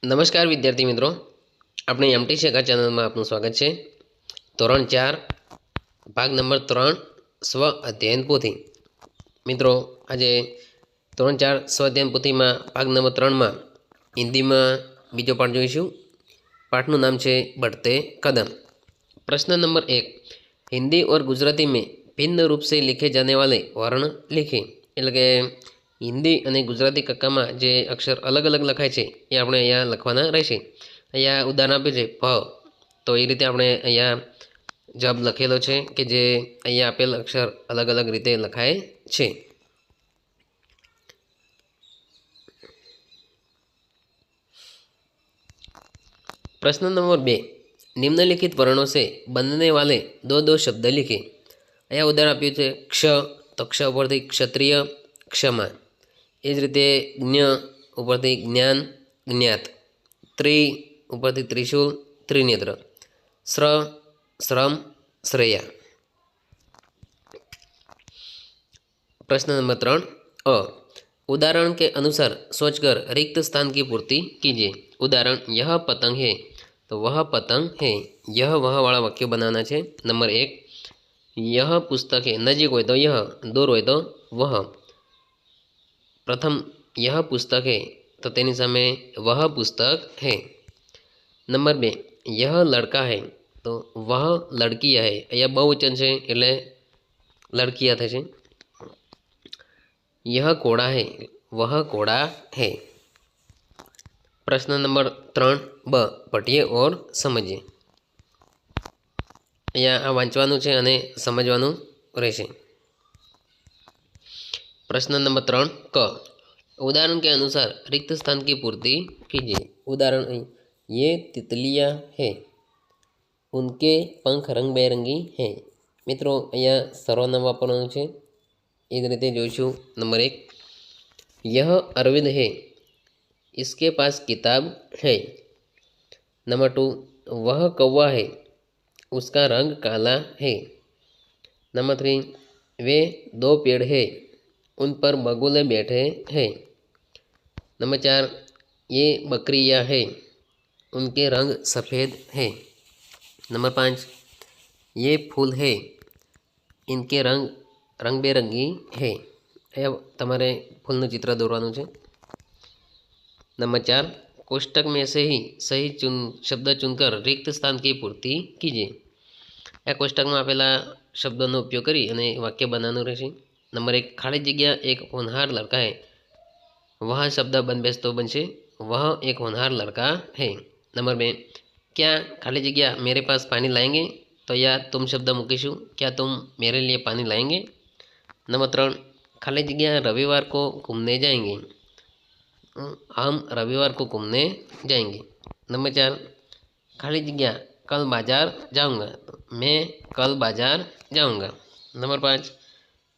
નમસ્કાર વિદ્યાર્થી મિત્રો, આપણે એમટી શેખા ચેનલમાં આપનું સ્વાગત છે। ધોરણ 4 ભાગ નંબર 3 સ્વ અધ્યયન પોથી। મિત્રો, આજે ધોરણ 4 સ્વ અધ્યયન પોથીમાં ભાગ નંબર 3માં હિન્દીમાં બીજો પાઠ જોઈશું। पाठનું नाम છે बढ़ते कदम। प्रश्न नंबर 1, हिंदी और गुजराती में भिन्न रूप से लिखे जाने वाले वर्ण लिखें। એટલે કે હિન્દી અને ગુજરાતી કક્કામાં જે અક્ષર અલગ અલગ લખાય છે એ આપણે અહીંયા લખવાના રહેશે। અહીંયા ઉદાહરણ આપ્યું છે ભ, તો એ રીતે આપણે અહીંયા જવાબ લખેલો છે કે જે અહીંયા આપેલ અક્ષર અલગ અલગ રીતે લખાય છે। प्रश्न नंबर 2, निम्नलिखित वर्णों से बनने वाले दो दो शब्द लिखें। અહીંયા ઉદાહરણ આપ્યું છે ક્ષ, તો ક્ષ ઉપરથી ક્ષત્રિય ક્ષમા, એ જ રીતે જ્ઞ ઉપરથી જ્ઞાન જ્ઞાત, ત્રિ ઉપરથી ત્રિશૂલ ત્રિનેત્ર, શ્ર श्रम श्रेया। प्रश्न नंबर 3 अ, उदाहरण के अनुसार सोचकर रिक्त स्थान की पूर्ति कीजिए। उदाहरण यह पतंग है, तो वह पतंग है। यह वह वाला वाक्य बनाना है। नंबर 1, यह पुस्तक है, नजीक हो तो यह, दूर हो तो वह। प्रथम यह पुस्तक है, तो तेनी सामे वह पुस्तक है। नंबर 2, यह लड़का है, तो वह लड़किया है। अहींया बहुवचन है एटले लड़किया थशे। यह घोड़ा है, वह घोड़ा है। प्रश्न नंबर 3 ब, पढ़िए और समझिए। अहींया आ वांचवानुं छे अने समजवानुं रहेशे। प्रश्न नंबर 3 क, उदाहरण के अनुसार रिक्त स्थान की पूर्ति कीजिए। उदाहरण ये तितलियाँ है, उनके पंख रंग बेरंगी हैं। मित्रों, अहींया सर्वनाम वापरवानुं छे, ए ज रीते जोईशुं। नंबर 1, यह अरविंद है, इसके पास किताब है। नंबर 2, वह कौवा है, उसका रंग काला है। नंबर 3, वे दो पेड़ हैं, उन पर बगुले बैठे हैं। नंबर 4, ये बकरियां हैं, उनके रंग सफ़ेद है। नंबर 5, ये फूल है, इनके रंग रंग बेरंगी है। अब तमारे फूलનું चित्र દોરવાનું છે। नंबर 4, कोष्टक में से ही सही शब्द चुनकर रिक्त स्थान की पूर्ति कीजिए। आ कोष्टकમાં આપેલા શબ્દોનો ઉપયોગ કરી અને વાક્ય બનાવવાનું રહેશે। नंबर 1, खाली जग्या एक होनहार लड़का है, वह शब्द बन बेसतो बनशे, वह एक होनहार लड़का है। नंबर 2, क्या खाली जगह मेरे पास पानी लाएंगे, तो या तुम शब्द मूकीशु, क्या तुम मेरे लिए पानी लाएंगे। नंबर 3, खाली जगह रविवार को घूमने जाएंगे, हम रविवार को घूमने जाएंगे। नंबर 4, खाली जगह कल बाजार जाऊंगा, तो मैं कल बाजार जाऊंगा। नंबर 5,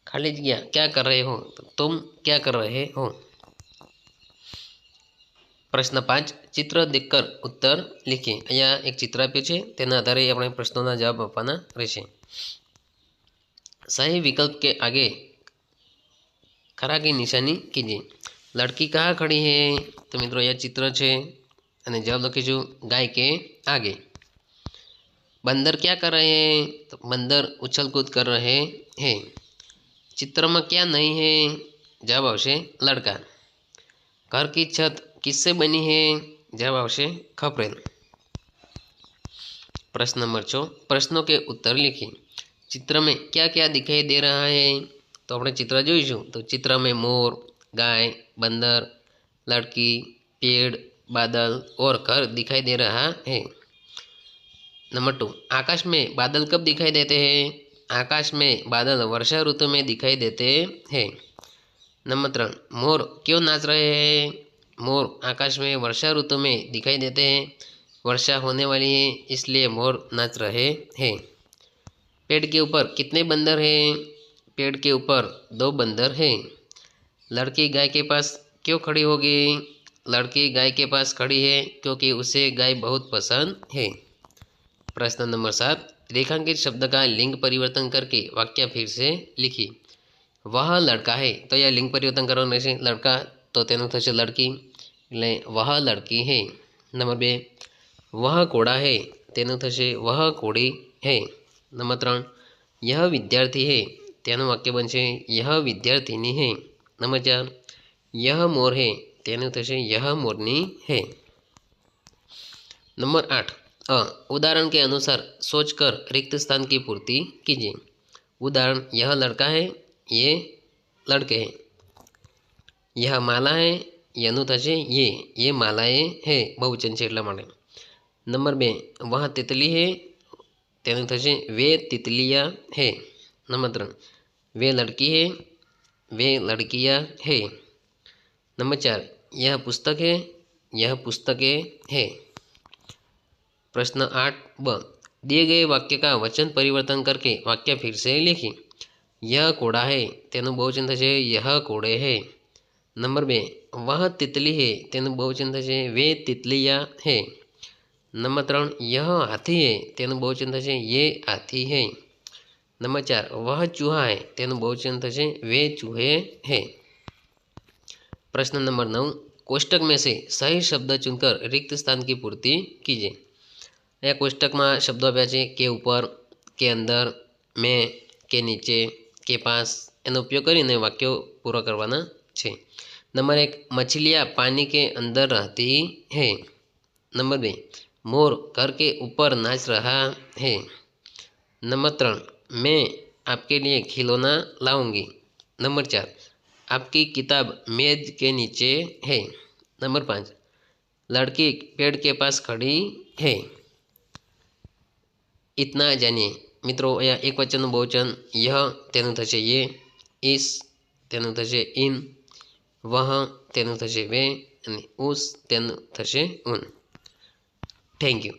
खाली जगह क्या कर रहे हो, तो तुम क्या कर रहे हो। प्रश्न 5, चित्र देखकर उत्तर लिखिए। अहींया एक चित्र आप्युं छे, तेना आधारे आपणे प्रश्नोना जवाब आपवाना रहेशे। सही विकल्प के आगे खरा की निशानी कीजिए। लड़की कहाँ खड़ी है, तो मित्रों यह चित्र है अने जवाब लखीशुं गाय के आगे। बंदर क्या कर रहे हैं, तो बंदर उछल कूद कर रहे हैं। चित्र में क्या नहीं है, जवाब आवशे लड़का। घर की छत किससे बनी है, जवाब आवशे खपरेल। प्रश्न नंबर 6, प्रश्नों के उत्तर लिखिए। चित्र में क्या क्या दिखाई दे रहा है, तो अपने चित्र जोईशुं। तो चित्र में मोर, गाय, बंदर, लड़की, पेड़, बादल और घर दिखाई दे रहा है। नंबर 2, आकाश में बादल कब दिखाई देते हैं, आकाश में बादल वर्षा ऋतु में दिखाई देते हैं। नंबर 3, मोर क्यों नाच रहे हैं, मोर आकाश में वर्षा ऋतु में दिखाई देते हैं, वर्षा होने वाली है इसलिए मोर नाच रहे हैं। पेड़ के ऊपर कितने बंदर हैं, पेड़ के ऊपर 2 बंदर हैं। लड़की गाय के पास क्यों खड़ी होगी, लड़की गाय के पास खड़ी है क्योंकि उसे गाय बहुत पसंद है। प्रश्न नंबर 7, रेखांकित शब्द का लिंग परिवर्तन करके वाक्य फिर से लिखिए। वह लड़का है, तो यह लिंग परिवर्तन करवानुं रहेशे। लड़का तो तेनुं थशे लड़की, એટલે वह लड़की है। नंबर 2 वह घोड़ा है तेનું થશે वह घोड़ी है। नंबर 3 यह विद्यार्थी है તેનું વાક્ય બનશે यह विद्यार्थिनी है। नंबर 4 यह मोर है તેનું થશે यह मोरनी है। नंबर 8 उदाहरण के अनुसार सोचकर रिक्त स्थान की पूर्ति कीजिए। उदाहरण यह लड़का है ये लड़के हैं। यह माला है यनु થશે ये मालाएं है बहुवचन છે એટલા માટે। नंबर 2 वह तितली है તેનું થશે वे तितलियां है। नंबर 3 वे लड़की है वे लड़कियां है। नंबर 4 यह पुस्तक है यह पुस्तकें है। प्रश्न 8 ब दिए गए वाक्य का वचन परिवर्तन करके वाक्य फिर से लिखिए। यह घोड़ा है तेનું बहुवचन થશે यह घोड़े है। नंबर 2 वह तितली है तेનું बहुवचन થશે वे तितलियां है। नंबर 3 यह हाथी है तेનું बहुवचन થશે ये हाथी है। नंबर 4 वह चूहा है तेનું बहुवचन થશે वे चूहे है। प्रश्न नंबर 9 कोष्टक में से सही शब्द चुनकर रिक्त स्थान की पूर्ति कीजिए। यह कोष्टक में शब्दों आप्या छे के ऊपर के अंदर में के नीचे के पास एनो उपयोग करीने वाक्यों पूरा करवाना छे। नंबर 1 मछलियाँ पानी के अंदर रहती है। नंबर 2 मोर घर के ऊपर नाच रहा है। नंबर 3 मैं आपके लिए खिलौना लाऊंगी। नंबर 4 आपकी किताब मेज के नीचे है। नंबर 5 लड़की पेड़ के पास खड़ी है। इतना जानिए मित्रों अहींया एक वचनનું बहुवचन यह तेનું થશે ये, इस तेનું થશે इन, वह तेનું થશે वे અને उस तेનું થશે उन। Thank you.